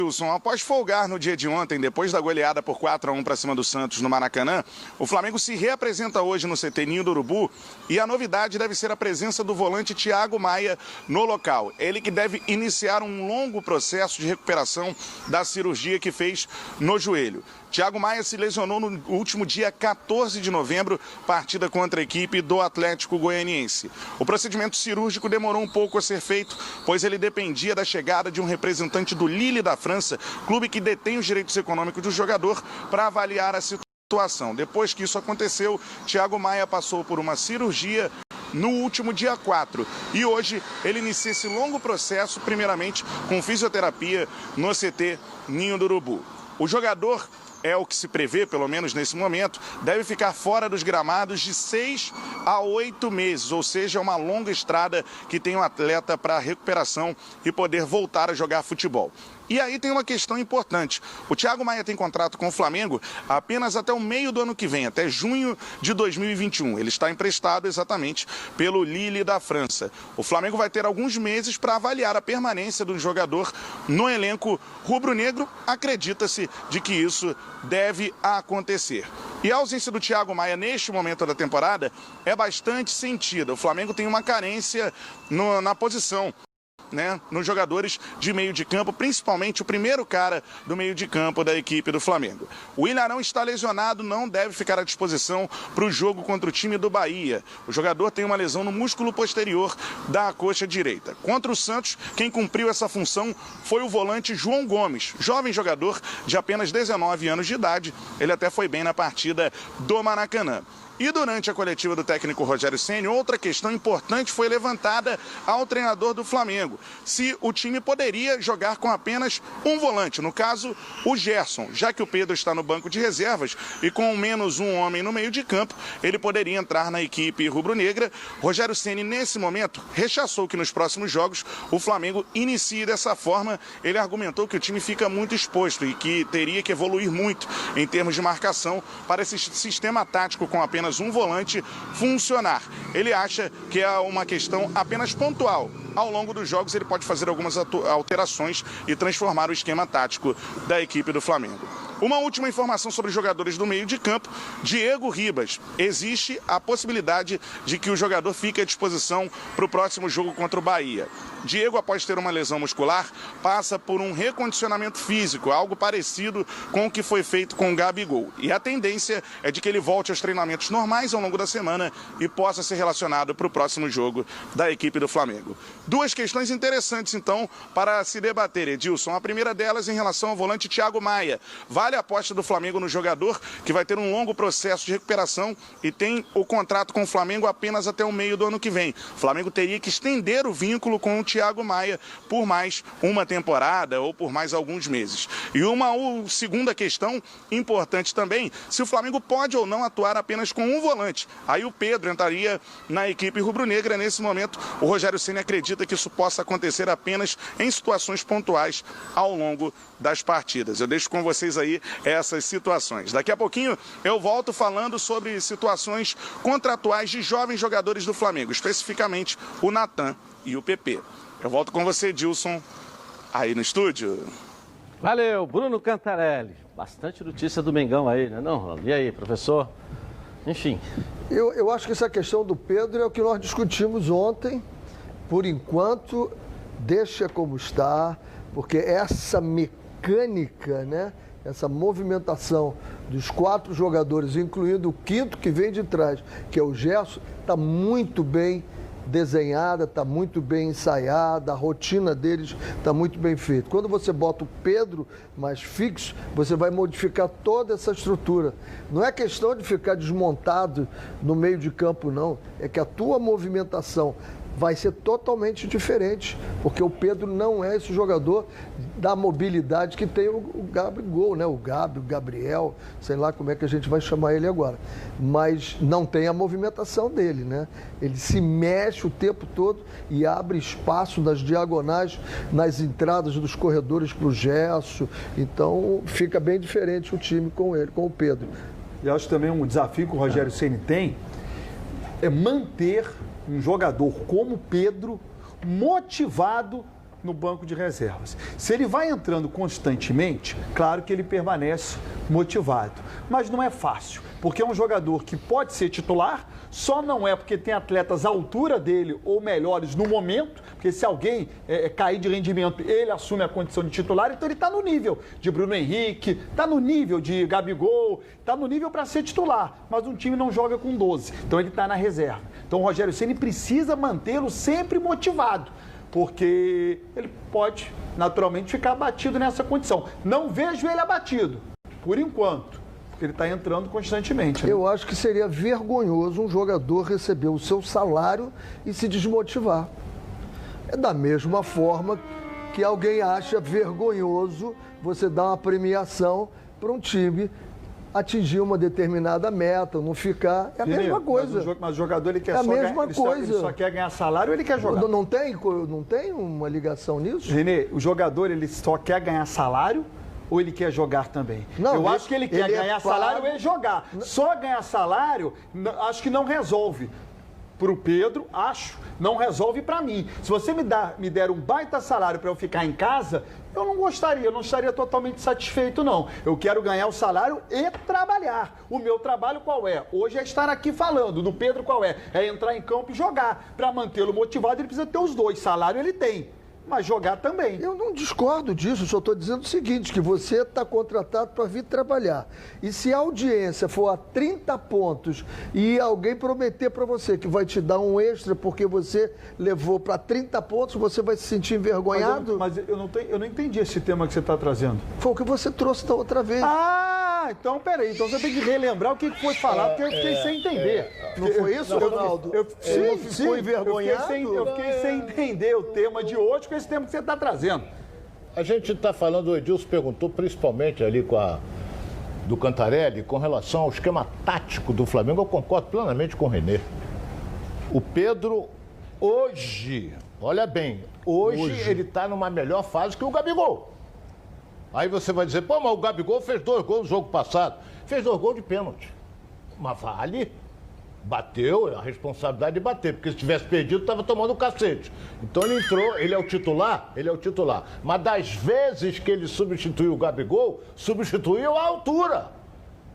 Wilson, após folgar no dia de ontem, depois da goleada por 4-1 para cima do Santos no Maracanã, o Flamengo se reapresenta hoje no CT Ninho do Urubu e a novidade deve ser a presença do volante Thiago Maia no local. Ele que deve iniciar um longo processo de recuperação da cirurgia que fez no joelho. Thiago Maia se lesionou no último dia 14 de novembro, partida contra a equipe do Atlético Goianiense. O procedimento cirúrgico demorou um pouco a ser feito, pois ele dependia da chegada de um representante do Lille da França, clube que detém os direitos econômicos do jogador, para avaliar a situação. Depois que isso aconteceu, Thiago Maia passou por uma cirurgia no último dia 4 e hoje ele inicia esse longo processo, primeiramente com fisioterapia no CT Ninho do Urubu. O jogador, é o que se prevê, pelo menos nesse momento, deve ficar fora dos gramados de 6 a 8 meses, ou seja, uma longa estrada que tem um atleta para recuperação e poder voltar a jogar futebol. E aí tem uma questão importante. O Thiago Maia tem contrato com o Flamengo apenas até o meio do ano que vem, até junho de 2021. Ele está emprestado exatamente pelo Lille da França. O Flamengo vai ter alguns meses para avaliar a permanência do jogador no elenco rubro-negro. Acredita-se de que isso deve acontecer. E a ausência do Thiago Maia neste momento da temporada é bastante sentida. O Flamengo tem uma carência na posição, nos jogadores de meio de campo, principalmente o primeiro cara do meio de campo da equipe do Flamengo. O Ilharão está lesionado, não deve ficar à disposição para o jogo contra o time do Bahia. O jogador tem uma lesão no músculo posterior da coxa direita. Contra o Santos, quem cumpriu essa função foi o volante João Gomes, jovem jogador de apenas 19 anos de idade. Ele até foi bem na partida do Maracanã. E durante a coletiva do técnico Rogério Ceni, outra questão importante foi levantada ao treinador do Flamengo. Se o time poderia jogar com apenas um volante, no caso, o Gerson. Já que o Pedro está no banco de reservas e com menos um homem no meio de campo, ele poderia entrar na equipe rubro-negra. Rogério Ceni, nesse momento, rechaçou que nos próximos jogos o Flamengo inicie dessa forma. Ele argumentou que o time fica muito exposto e que teria que evoluir muito em termos de marcação para esse sistema tático com apenas um volante funcionar. Ele acha que é uma questão apenas pontual. Ao longo dos jogos ele pode fazer algumas alterações e transformar o esquema tático da equipe do Flamengo. Uma última informação sobre os jogadores do meio de campo. Diego Ribas. Existe a possibilidade de que o jogador fique à disposição para o próximo jogo contra o Bahia. Diego, após ter uma lesão muscular, passa por um recondicionamento físico, algo parecido com o que foi feito com o Gabigol. E a tendência é de que ele volte aos treinamentos normais ao longo da semana e possa ser relacionado para o próximo jogo da equipe do Flamengo. Duas questões interessantes, então, para se debater, Edilson. A primeira delas em relação ao volante Thiago Maia. Vale a aposta do Flamengo no jogador, que vai ter um longo processo de recuperação e tem o contrato com o Flamengo apenas até o meio do ano que vem. O Flamengo teria que estender o vínculo com o Thiago Maia por mais uma temporada ou por mais alguns meses. E uma segunda questão importante também, se o Flamengo pode ou não atuar apenas com um volante. Aí o Pedro entraria na equipe rubro-negra. Nesse momento, o Rogério Ceni acredita que isso possa acontecer apenas em situações pontuais ao longo das partidas. Eu deixo com vocês aí essas situações. Daqui a pouquinho eu volto falando sobre situações contratuais de jovens jogadores do Flamengo, especificamente o Natan e o PP. Eu volto com você, Dilson, aí no estúdio. Valeu, Bruno Cantarelli. Bastante notícia do Mengão aí, né não, Ronaldo? E aí, professor? Enfim. Eu acho que essa questão do Pedro é o que nós discutimos ontem. Por enquanto, deixa como está, porque essa mecânica, essa movimentação dos 4 jogadores, incluindo o quinto que vem de trás, que é o Gerson, está muito bem desenhada, está muito bem ensaiada, a rotina deles está muito bem feita. Quando você bota o Pedro mais fixo, você vai modificar toda essa estrutura. Não é questão de ficar desmontado no meio de campo, não. É que a tua movimentação vai ser totalmente diferente, porque o Pedro não é esse jogador da mobilidade que tem o Gabigol, o Gabi, o Gabriel, sei lá como é que a gente vai chamar ele agora, mas não tem a movimentação dele, Ele se mexe o tempo todo e abre espaço nas diagonais, nas entradas dos corredores para o Gerson, então fica bem diferente o time com ele, com o Pedro. Eu acho também um desafio que o Rogério Ceni tem é manter um jogador como Pedro motivado no banco de reservas. Se ele vai entrando constantemente, claro que ele permanece motivado. Mas não é fácil, porque é um jogador que pode ser titular, só não é porque tem atletas à altura dele ou melhores no momento, porque se alguém cair de rendimento, ele assume a condição de titular, então ele está no nível de Bruno Henrique, está no nível de Gabigol, está no nível para ser titular, mas um time não joga com 12, então ele está na reserva. Então o Rogério Ceni precisa mantê-lo sempre motivado, porque ele pode naturalmente ficar abatido nessa condição. Não vejo ele abatido, por enquanto, porque ele está entrando constantemente. Né? Eu acho que seria vergonhoso um jogador receber o seu salário e se desmotivar. É da mesma forma que alguém acha vergonhoso você dar uma premiação para um time atingir uma determinada meta, não ficar. É a mesma coisa. Mas o jogador ele quer a mesma coisa. Ele só quer ganhar salário ou ele quer jogar? Não tem uma ligação nisso? Renê, o jogador ele só quer ganhar salário ou ele quer jogar também? Não, eu acho que ele quer ganhar salário pago. e jogar. Só ganhar salário, acho que não resolve. Para o Pedro, acho, não resolve para mim. Se você me der um baita salário para eu ficar em casa, eu não estaria totalmente satisfeito, não. Eu quero ganhar o salário e trabalhar. O meu trabalho qual é? Hoje é estar aqui falando. Do Pedro qual é? É entrar em campo e jogar. Para mantê-lo motivado, ele precisa ter os dois. Salário ele tem, mas jogar também. Eu não discordo disso, só estou dizendo o seguinte, que você está contratado para vir trabalhar. E se a audiência for a 30 pontos e alguém prometer para você que vai te dar um extra porque você levou para 30 pontos, você vai se sentir envergonhado? Mas eu não entendi esse tema que você está trazendo. Foi o que você trouxe da outra vez. Ah, então peraí. Então você tem que relembrar o que foi falado, porque eu fiquei sem entender. Não foi isso, Ronaldo? Sim, envergonhado? Eu fiquei sem entender o tema de hoje com esse tema que você está trazendo. A gente está falando, o Edilson perguntou principalmente ali do Cantarelli com relação ao esquema tático do Flamengo. Eu concordo plenamente com o Renê. O Pedro, hoje, olha bem, hoje ele está numa melhor fase que o Gabigol. Aí você vai dizer, pô, mas o Gabigol fez 2 gols no jogo passado. Fez 2 gols de pênalti. Mas vale. Bateu, a responsabilidade de bater, porque se tivesse perdido, estava tomando o cacete. Então ele entrou, ele é o titular. Mas das vezes que ele substituiu o Gabigol, substituiu a altura,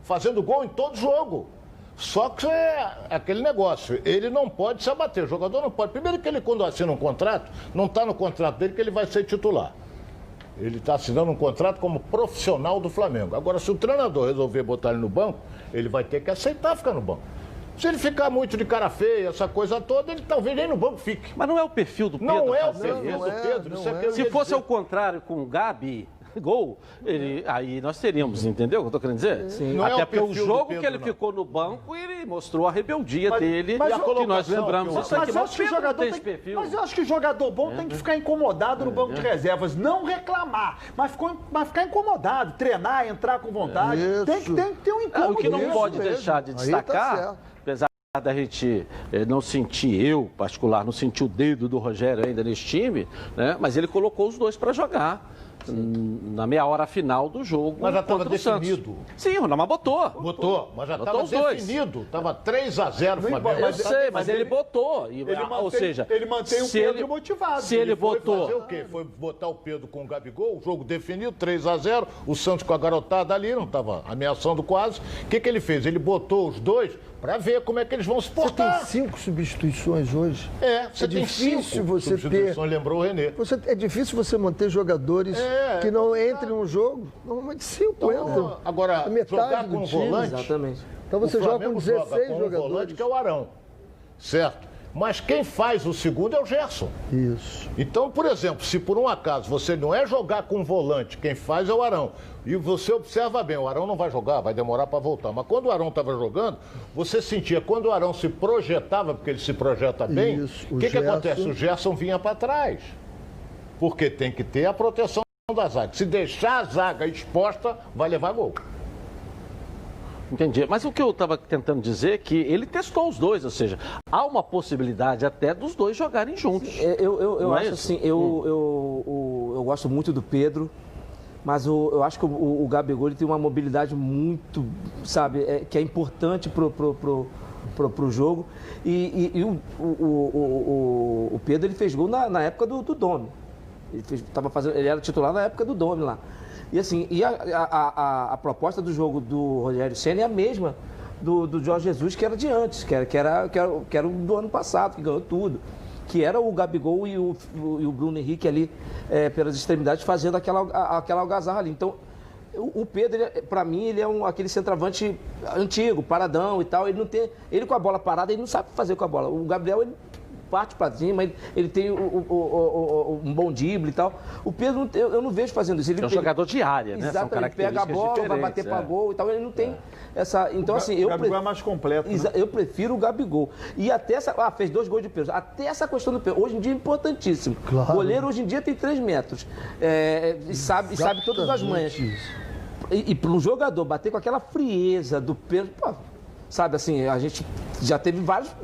fazendo gol em todo jogo. Só que é aquele negócio, ele não pode se abater, o jogador não pode. Primeiro que ele, quando assina um contrato, não está no contrato dele que ele vai ser titular. Ele está assinando um contrato como profissional do Flamengo. Agora, se o treinador resolver botar ele no banco, ele vai ter que aceitar ficar no banco. Se ele ficar muito de cara feia, essa coisa toda, ele talvez nem no banco fique. Mas não é o perfil do Pedro. Não é o fazer perfil do isso. Pedro. Isso é que eu Se ia fosse dizer. ao contrário com o Gabi, gol, aí nós teríamos, entendeu o que eu estou querendo dizer? Sim. Não Até é o porque o perfil do jogo Pedro, que ele não. ficou no banco, ele mostrou a rebeldia dele, mas e a que nós lembramos que eu isso aqui. Mas eu acho que o Pedro não jogador tem esse perfil. Mas eu acho que jogador bom tem que ficar incomodado no banco de reservas, não reclamar, mas ficar incomodado, treinar, entrar com vontade. Isso. Tem que ter um incômodo. O que não nisso. pode mesmo. deixar de Aí tá destacar, certo. apesar da gente não sentir, eu particular, não sentir o dedo do Rogério ainda nesse time, né? Mas ele colocou os dois para jogar. Na meia hora final do jogo. Mas já estava contra o Santos. definido. Sim, o Nama botou. Botou, mas já Botou estava os dois. definido. Estava 3-0 o Flamengo. Eu Mas sei, mas ele ele- botou. Ou seja, ele mantém o se Pedro ele- motivado. Se ele Foi botou. fazer o quê? Foi botar o Pedro com o Gabigol, o jogo definido, 3-0, o Santos com a garotada ali, não estava ameaçando quase. O que ele fez? Ele botou os dois para ver como é que eles vão se Você tem portar. 5 substituições hoje. Você tem difícil 5 você ter- substituições, lembrou o Renê. É difícil você manter jogadores que não entrem no jogo. Normalmente 5 entram. Agora, A metade jogar do com o time, volante, Exatamente. Então você o joga com Flamengo 16 joga com um jogadores. volante que é o Arão, certo? Mas quem faz o segundo é o Gerson. Isso. Então, por exemplo, se por um acaso você não é jogar com volante, quem faz é o Arão. E você observa bem, o Arão não vai jogar, vai demorar para voltar. Mas quando o Arão estava jogando, você sentia, quando o Arão se projetava, porque ele se projeta bem, Isso, o o que Gerson- acontece? O Gerson vinha para trás. Porque tem que ter a proteção da zaga. Se deixar a zaga exposta, vai levar gol. Entendi. Mas o que eu estava tentando dizer é que ele testou os dois, ou seja, há uma possibilidade até dos dois jogarem juntos. Eu Não é acho isso? assim, eu gosto muito do Pedro, mas eu acho que o Gabigol ele tem uma mobilidade muito, sabe, que é importante pro jogo. E o Pedro ele fez gol na época do Domi. Ele era titular na época do Domi lá. E assim, a proposta do jogo do Rogério Ceni é a mesma do Jorge Jesus, que era de antes, que era o do ano passado, que ganhou tudo. Que era o Gabigol e o Bruno Henrique ali pelas extremidades fazendo aquela algazarra ali. Então, o Pedro, para mim, ele é aquele centroavante antigo, paradão e tal. Ele com a bola parada, ele não sabe fazer com a bola. O Gabriel, ele parte para cima, ele tem um bom drible e tal. O Pedro, eu não vejo fazendo isso. Ele é um jogador de área, né? Exato, ele pega a bola, vai bater para gol e tal. Ele não tem essa... Então, assim, o Gabigol é mais completo, né? Eu prefiro o Gabigol. E até essa... fez 2 gols de pênalti. Até essa questão do pênalti, hoje em dia é importantíssimo. Claro. O goleiro, hoje em dia, tem 3 metros. E sabe todas as manhas. E para um jogador bater com aquela frieza do pênalti... Sabe, assim, a gente já teve vários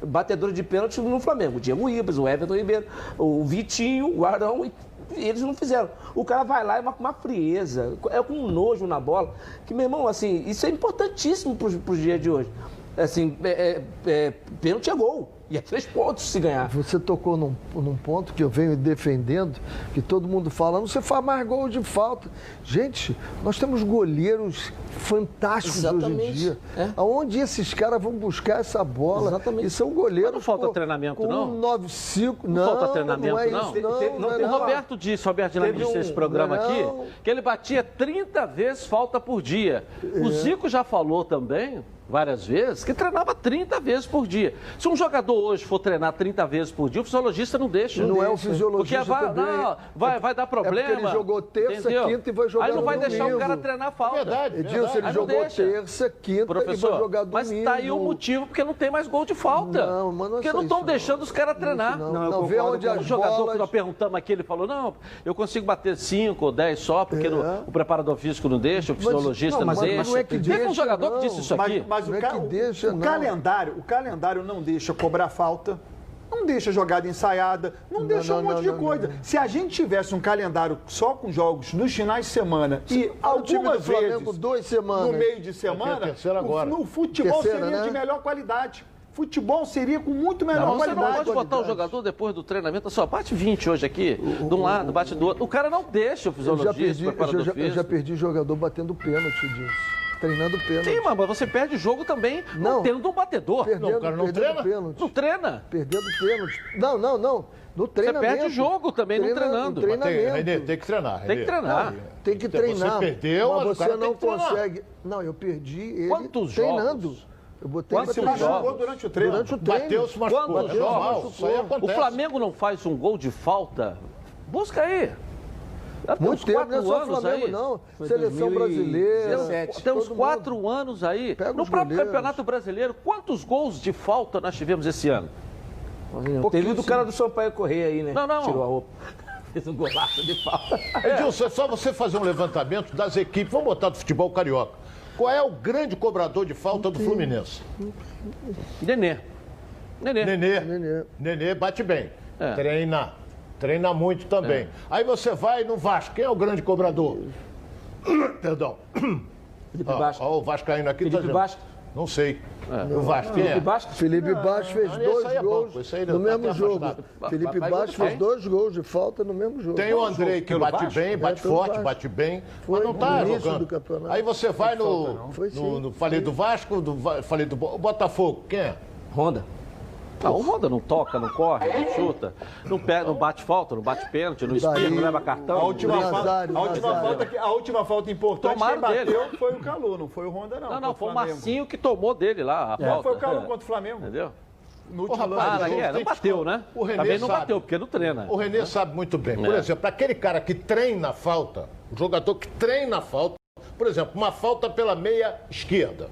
batedores de pênalti no Flamengo. O Diego Ribas, o Everton Ribeiro, o Vitinho, o Arão, e eles não fizeram. O cara vai lá e com uma frieza, com um nojo na bola, que, meu irmão, assim, isso é importantíssimo para os dias de hoje. Assim, pênalti é gol. E é 3 pontos se ganhar. Você tocou num ponto que eu venho defendendo, que todo mundo fala, não você faz mais gol de falta. Gente, nós temos goleiros fantásticos. Exatamente. Hoje em dia. Aonde esses caras vão buscar essa bola? Exatamente. E são goleiros... Mas não falta treinamento, não? 1,95... Não falta treinamento, não é não? isso, não é O Roberto Dinamite disse nesse programa aqui que ele batia 30 vezes falta por dia. O Zico já falou também, várias vezes, que treinava 30 vezes por dia. Se um jogador hoje for treinar 30 vezes por dia, o fisiologista não deixa. Não é o fisiologista porque vai dar problema. É porque ele jogou terça, quinta e vai jogar Aí não vai domingo. deixar o cara treinar falta. Verdade. Edilson, ele jogou terça, quinta Professor, e vai jogar domingo. mas tá aí o motivo porque não tem mais gol de falta. Não, mas não é porque só não estão isso, deixando os caras treinar. Não, vê onde O as jogador bolas... que nós perguntamos aqui, ele falou, não, eu consigo bater 5 ou 10 só, porque o preparador físico não deixa, o fisiologista não deixa. não é que Teve um deixa, jogador não. que disse isso aqui. Mas Não é que deixa, o não. calendário não deixa cobrar falta, não deixa jogada ensaiada, não deixa um monte de coisa. Se a gente tivesse um calendário só com jogos nos finais de semana e o time do algumas Flamengo, vezes 2 semanas. no meio de semana, terceira agora. o futebol Terceira, seria né? de melhor qualidade. Futebol seria com muito melhor Não, você não qualidade. pode botar o jogador depois do treinamento, só bate 20 hoje aqui, de um lado, bate do outro. O cara não deixa o fisiologista, o preparador eu já físico. perdi jogador batendo pênalti disso. Treinando pênalti. Sim, mas você perde o jogo também não tendo um batedor. Perdendo, o cara não perdendo treina? pênalti. Não treina. Perdendo pênalti. Não. No Você treinamento. perde o jogo também não treinando. No treinamento. Renê, tem que treinar. Tem que treinar. Tem que treinar. Você perdeu, mas mas o você cara não tem que treinar. consegue. Não, eu perdi ele Quantos treinando. jogos? Eu botei Quantos ele Você treinando. machucou durante o treino. Durante o treino. Bateu, se machucou. Quantos É normal, jogos? isso aí O acontece. Flamengo não faz um gol de falta? Busca aí. Deve ter Muito uns tempo, 4 não é só anos Flamengo, aí. não. Foi Seleção 2017. brasileira. Tem uns todo 4 mundo. anos aí. Pega No os próprio goleiros. Campeonato Brasileiro, quantos gols de falta nós tivemos esse ano? Teve o do cara do Sampaio Correia aí, né? Não. Tirou a roupa. Fez um golaço de falta. Edilson, é só você fazer um levantamento das equipes. Vamos botar do futebol carioca. Qual é o grande cobrador de falta do Fluminense? Nenê. Nenê bate bem. É. Treina muito também. Aí você vai no Vasco. Quem é o grande cobrador? Perdão. Felipe Bastos. Ó, o Vascaíno aqui Felipe tá dizendo. Bastos. Não sei. O Vasco, quem é? Felipe Bastos. Felipe Bastos fez esse 2 aí é gols banco, esse aí no tá mesmo até jogo. afastado. Felipe Vai Bastos gol de fez 2 gols de falta no mesmo jogo. Tem o Andrei que pelo bate Vasco? bem, bate pelo forte, Vasco. bate bem, Foi mas não tá no início jogando. do campeonato. Aí você vai Foi sim. falei do Vasco, falei do Botafogo. Quem é? Honda. Não, o Honda não toca, não corre, não chuta, não bate falta, não bate pênalti, não espirra, não leva cartão. A última, Nazário, a última falta importante Tomaram quem bateu dele. foi o Calu, não foi o Honda, não. Não, contra foi o Flamengo. Marcinho que tomou dele lá a falta. Foi o Calu contra o Flamengo. Entendeu? No último rapaz, lance do Ah, jogo. não bateu, né? O Renê Também não sabe. bateu, porque não treina. O Renê sabe muito bem. Por exemplo, aquele cara que treina a falta, o jogador que treina a falta, por exemplo, uma falta pela meia esquerda,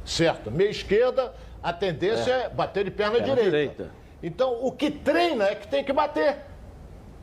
certo? Meia esquerda, a tendência é bater de perna direita. Então, o que treina é que tem que bater.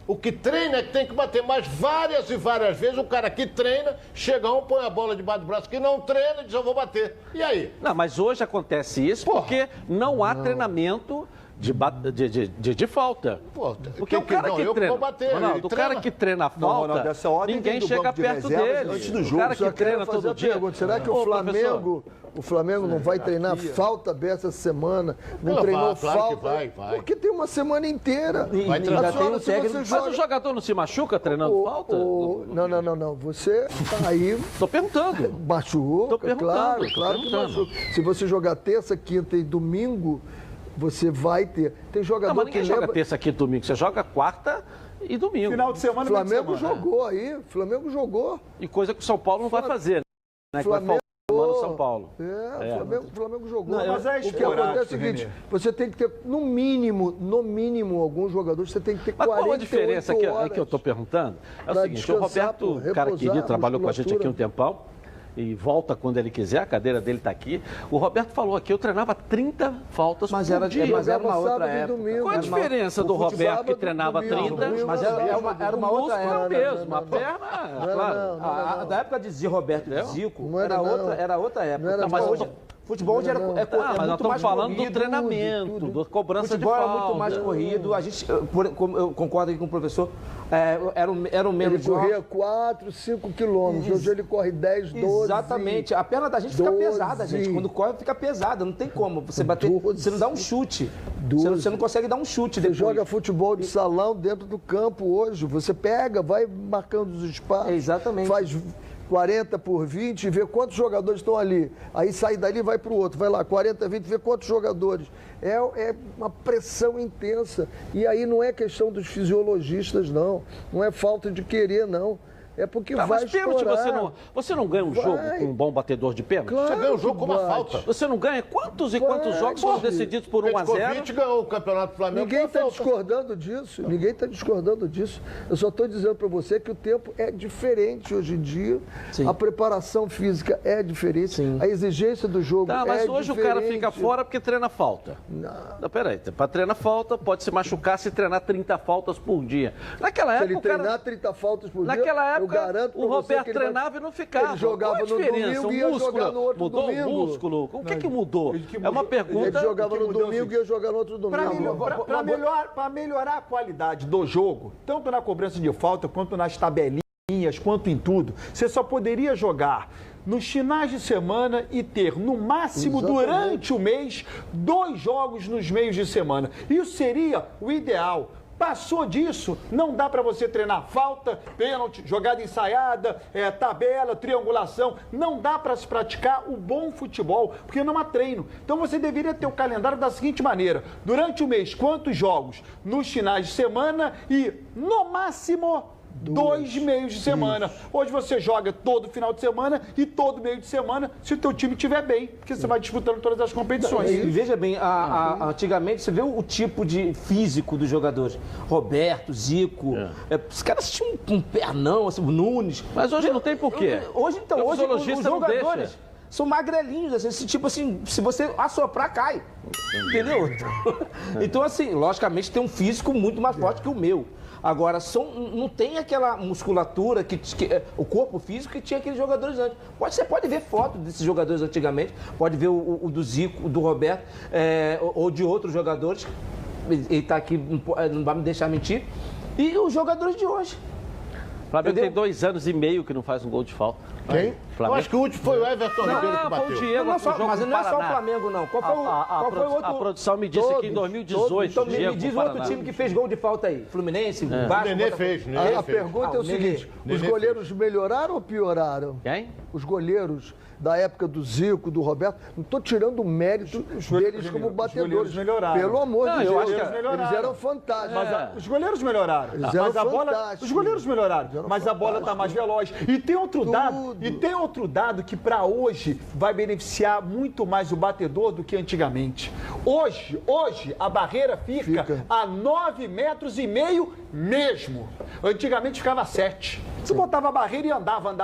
O que treina é que tem que bater. Mas várias e várias vezes o cara que treina, chega põe a bola debaixo do braço, que não treina, diz eu vou bater. E aí? Não, mas hoje acontece isso porque não há treinamento de falta. Pô, porque o cara que treina, Ronaldo, o cara que treina a falta, dessa ordem ninguém do chega banco de perto reservas dele. antes do O jogo. cara que treina todo dia. Será que o Flamengo não vai treinar falta aberta essa semana? Não treinou falta? Vai. Porque tem uma semana inteira. Vai treinar. Mas o jogador não se machuca treinando falta? Não. Você tá aí. Tô perguntando. Machuca, Tô perguntando, claro que machuca. Se você jogar terça, quinta e domingo, você vai ter. Tem jogador Não, mas ninguém que joga lembra... terça, quinta e domingo. Você joga quarta e domingo. Final de semana, Flamengo jogou aí. Flamengo jogou. E coisa que o São Paulo não vai fazer, né? Que vai faltar no São Paulo. Flamengo jogou. Não, mas o que acontece é o seguinte, você tem que ter, no mínimo, alguns jogadores, você tem que ter 48 horas. Qual a diferença que eu estou perguntando? É o seguinte, o Roberto, cara querido, trabalhou com a gente aqui um tempão. E volta quando ele quiser, a cadeira dele está aqui. O Roberto falou aqui, eu treinava 30 faltas por dia. Mas era uma outra época. Domingo. Qual a diferença do Roberto que treinava 30? Mas era uma outra época. Mesmo, a perna, claro. Da época de Roberto e Zico, era outra época. Não era, mas hoje, futebol hoje mas nós estamos falando do treinamento, da cobrança de falta. falta. Era muito mais corrido. A gente, eu concordo aqui com o professor, era o menos ele corria 4, 5 quilômetros. Hoje ele corre 10, 12. Exatamente. A perna da gente fica pesada, gente. Quando corre, fica pesada. Não tem como. Você bater. Você não dá um chute. Você não consegue dar um chute depois. Você joga futebol de salão dentro do campo hoje. Você pega, vai marcando os espaços. Exatamente. Faz 40 por 20 e vê quantos jogadores estão ali. Aí sai dali e vai para o outro. Vai lá, 40, 20, vê quantos jogadores. É uma pressão intensa. E aí não é questão dos fisiologistas, não. Não é falta de querer, não. É porque vai mas pênalti estourar. você não ganha um jogo com um bom batedor de pênalti? Claro Você ganha o jogo com uma bate. falta. Você não ganha? Quantos jogos foram decididos por 1 a 0? Petkovic ganhou o Campeonato do Flamengo. Ninguém está discordando disso. Ninguém está discordando disso. Eu só estou dizendo para você que o tempo é diferente hoje em dia. Sim. A preparação física é diferente. Sim. A exigência do jogo é diferente. Mas hoje o cara fica fora porque treina falta. Não, peraí. Para treinar falta, pode se machucar se treinar 30 faltas por dia. Naquela época, se ele treinar 30 faltas por dia, naquela época, eu garanto o Roberto treinava e não ficava. Ele jogava Qual a diferença? no domingo e ia jogar no outro mudou domingo. O músculo? O que mudou? É uma pergunta. Ele jogava no domingo e ia jogar no outro domingo. Para melhorar a qualidade do jogo, tanto na cobrança de falta, quanto nas tabelinhas, quanto em tudo, você só poderia jogar nos finais de semana e ter, no máximo, durante o mês, 2 jogos nos meios de semana. Isso seria o ideal. Passou disso, não dá para você treinar falta, pênalti, jogada ensaiada, tabela, triangulação. Não dá para se praticar o bom futebol, porque não há treino. Então você deveria ter o calendário da seguinte maneira: durante o mês, quantos jogos? Nos finais de semana e, no máximo, 2 meios de semana. Hoje você joga todo final de semana e todo meio de semana, se o teu time estiver bem, porque você vai disputando todas as competições. E veja bem, antigamente você vê o tipo de físico dos jogadores. Roberto, Zico, os caras tinham um pernão, assim, o Nunes. Mas hoje não tem porquê. Hoje os não jogadores deixa. são magrelinhos, assim, tipo assim, se você assoprar, cai. Entendeu? Então, assim, logicamente tem um físico muito mais forte que o meu. Agora, não tem aquela musculatura, o corpo físico que tinha aqueles jogadores antes. Você pode ver fotos desses jogadores antigamente, pode ver o do Zico, o do Roberto, ou de outros jogadores. Ele está aqui, não vai me deixar mentir. E os jogadores de hoje. O Flamengo tem 2 anos e meio que não faz um gol de falta. Quem? Eu acho que o último foi o Everton Ribeiro que bateu. Foi o Diego, mas não é só o Flamengo, não. Qual foi o outro? A produção me disse que em 2018, então, Diego, me diz outro time que fez gol de falta aí. Fluminense, Vasco. O Nenê fez. A pergunta é o seguinte: os goleiros melhoraram ou pioraram? Quem? Os goleiros da época do Zico, do Roberto, não estou tirando o mérito deles como batedores. Os goleiros melhoraram. Pelo amor de eu Deus, acho que eles eram fantásticos. Mas os goleiros melhoraram. Eles eram Mas a bola, fantásticos. os goleiros melhoraram. Eles eram Mas a bola está mais veloz. E tem outro dado que para hoje vai beneficiar muito mais o batedor do que antigamente. Hoje a barreira fica a 9,5 metros mesmo. Antigamente ficava 7. Você botava a barreira e andava.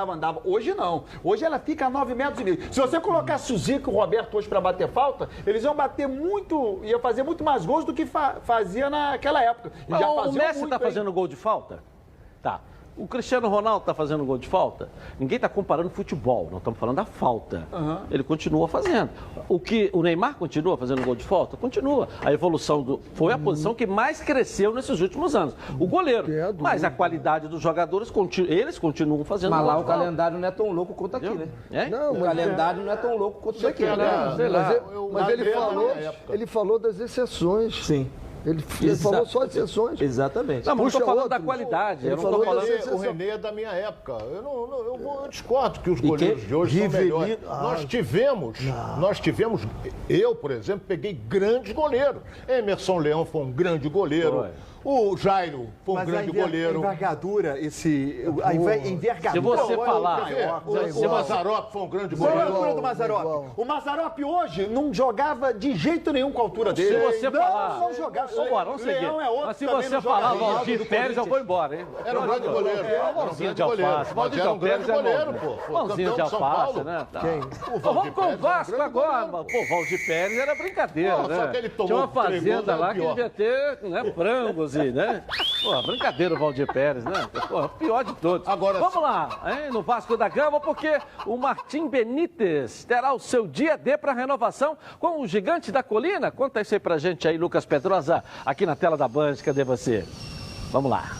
Hoje não. Hoje ela fica a 9,5 metros. Se você colocasse o Zico e o Roberto hoje para bater falta, eles iam iam fazer muito mais gols do que fazia naquela época. O Messi está fazendo gol de falta? Tá. O Cristiano Ronaldo está fazendo gol de falta? Ninguém está comparando futebol, não estamos falando da falta. Ele continua fazendo. O Neymar continua fazendo gol de falta? Continua. A evolução foi a posição que mais cresceu nesses últimos anos. O goleiro. Mas a qualidade dos jogadores, eles continuam fazendo gol de falta. Mas lá o calendário não é tão louco quanto aqui, né? Não, O calendário não é tão louco quanto daqui. Sei lá. Mas ele falou das exceções. Sim. Ele falou só de exceções. Exatamente. Não, mas eu Puxa estou falando outro. da qualidade. Ele Eu não estou falou falando... O René é da minha época. Eu discordo que os goleiros de hoje são melhores. Nós tivemos, eu, por exemplo, peguei grandes goleiros. Emerson Leão foi um grande goleiro. O Jairo foi um grande goleiro. Envergadura, envergadura. Se você falar... O Mazzaropi foi um grande Qual é a goleiro. altura do Mazzaropi? O Mazzaropi hoje não jogava de jeito nenhum com a altura dele. Se você falar... Não jogava. Vamos seguir. Leão é outro. Mas se também você não joga falar bem. Valdir Pérez, eu vou embora, hein? Era um grande goleiro. Era um grande goleiro. Mas era um grande goleiro, pô. Mãozinho de alface, né? Vamos com o Vasco agora. Pô, Valdir Pérez era brincadeira, né? Só que ele tomou Tinha uma 3 gols, fazenda lá que pior. devia ter, né, frangos e, né? Pô, brincadeira o Valdir Pérez, né? Pô, pior de todos. Agora, vamos lá, hein, no Vasco da Gama, porque o Martim Benítez terá o seu dia D para renovação com o Gigante da Colina. Conta isso aí pra gente aí, Lucas Pedrosa, aqui na tela da Band. Cadê você? Vamos lá.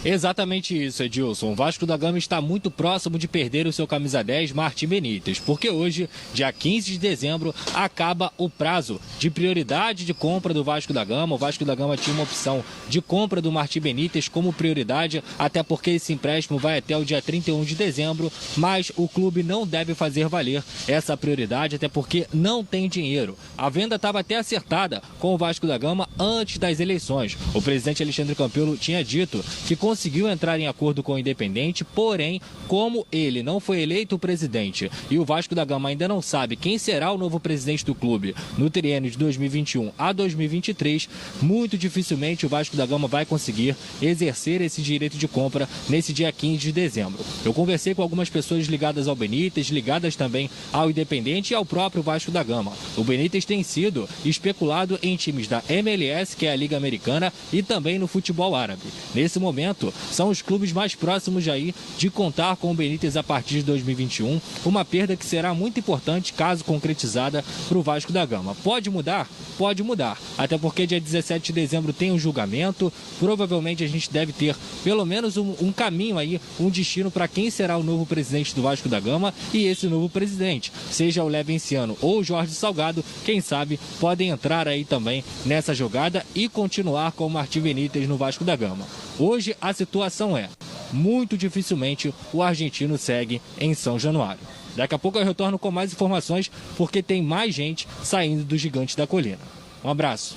Exatamente isso, Edilson. O Vasco da Gama está muito próximo de perder o seu camisa 10, Martim Benítez, porque hoje, dia 15 de dezembro, acaba o prazo de prioridade de compra do Vasco da Gama. O Vasco da Gama tinha uma opção de compra do Martim Benítez como prioridade, até porque esse empréstimo vai até o dia 31 de dezembro, mas o clube não deve fazer valer essa prioridade, até porque não tem dinheiro. A venda estava até acertada com o Vasco da Gama antes das eleições. O presidente Alexandre Campelo tinha dito que conseguiu entrar em acordo com o Independente, porém, como ele não foi eleito presidente e o Vasco da Gama ainda não sabe quem será o novo presidente do clube no triênio de 2021 a 2023, muito dificilmente o Vasco da Gama vai conseguir exercer esse direito de compra nesse dia 15 de dezembro. Eu conversei com algumas pessoas ligadas ao Benítez, ligadas também ao Independente e ao próprio Vasco da Gama. O Benítez tem sido especulado em times da MLS, que é a Liga Americana, e também no futebol árabe. Nesse momento, são os clubes mais próximos aí de contar com o Benítez a partir de 2021, uma perda que será muito importante caso concretizada para o Vasco da Gama. Pode mudar? Pode mudar, até porque dia 17 de dezembro tem um julgamento, provavelmente a gente deve ter pelo menos um caminho aí, um destino para quem será o novo presidente do Vasco da Gama, e esse novo presidente, seja o Levenciano ou o Jorge Salgado, quem sabe podem entrar aí também nessa jogada e continuar com o Martim Benítez no Vasco da Gama. Hoje a situação é, muito dificilmente o argentino segue em São Januário. Daqui a pouco eu retorno com mais informações, porque tem mais gente saindo do Gigante da Colina. Um abraço.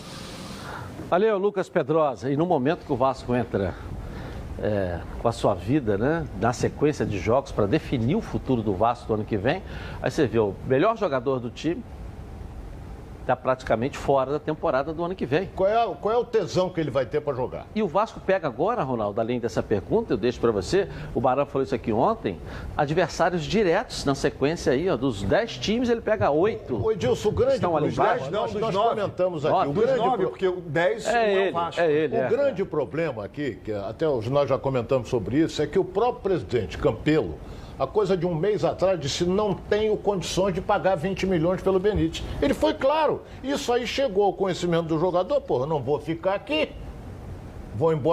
Valeu, Lucas Pedrosa. E no momento que o Vasco entra com a sua vida, né, na sequência de jogos para definir o futuro do Vasco do ano que vem, aí você vê o melhor jogador do time está praticamente fora da temporada do ano que vem. Qual é o tesão que ele vai ter para jogar? E o Vasco pega agora, Ronaldo, além dessa pergunta, eu deixo para você, o Barão falou isso aqui ontem, adversários diretos na sequência aí, ó, dos 10 times ele pega 8. O Edilson, o grande estão ali embaixo. nós 9, comentamos aqui. Nove. O grande 9, porque o 10 É não é ele, o Vasco. é ele. O grande problema aqui, que até nós já comentamos sobre isso, é que o próprio presidente Campelo, a coisa de um mês atrás, disse: não tenho condições de pagar 20 milhões pelo Benítez. Ele foi claro. Isso aí chegou ao conhecimento do jogador: porra, não vou ficar aqui, vou embora.